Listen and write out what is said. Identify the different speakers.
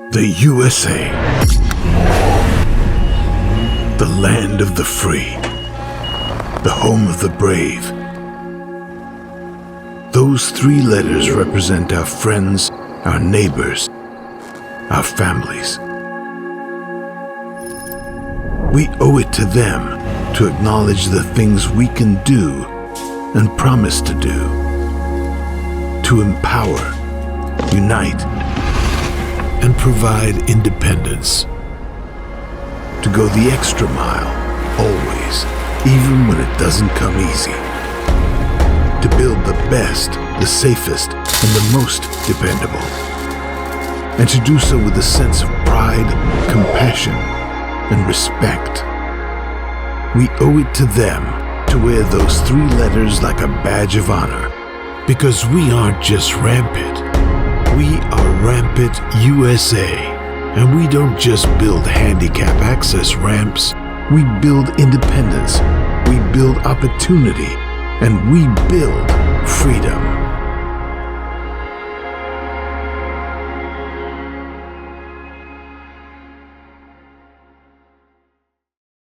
Speaker 1: The USA, the land of the free, the home of the brave. Those three letters represent our friends, our neighbors, our families. We owe it to them to acknowledge the things we can do and promise to do, to empower, unite, and provide independence, to go the extra mile, always, even when it doesn't come easy, to build the best, the safest, and the most dependable, and to do so with a sense of pride, compassion, and respect. We owe it to them to wear those three letters like a badge of honor, because we aren't just Rampit. We are Rampit USA, and we don't just build handicap access ramps. We build independence, we build opportunity, and we build freedom.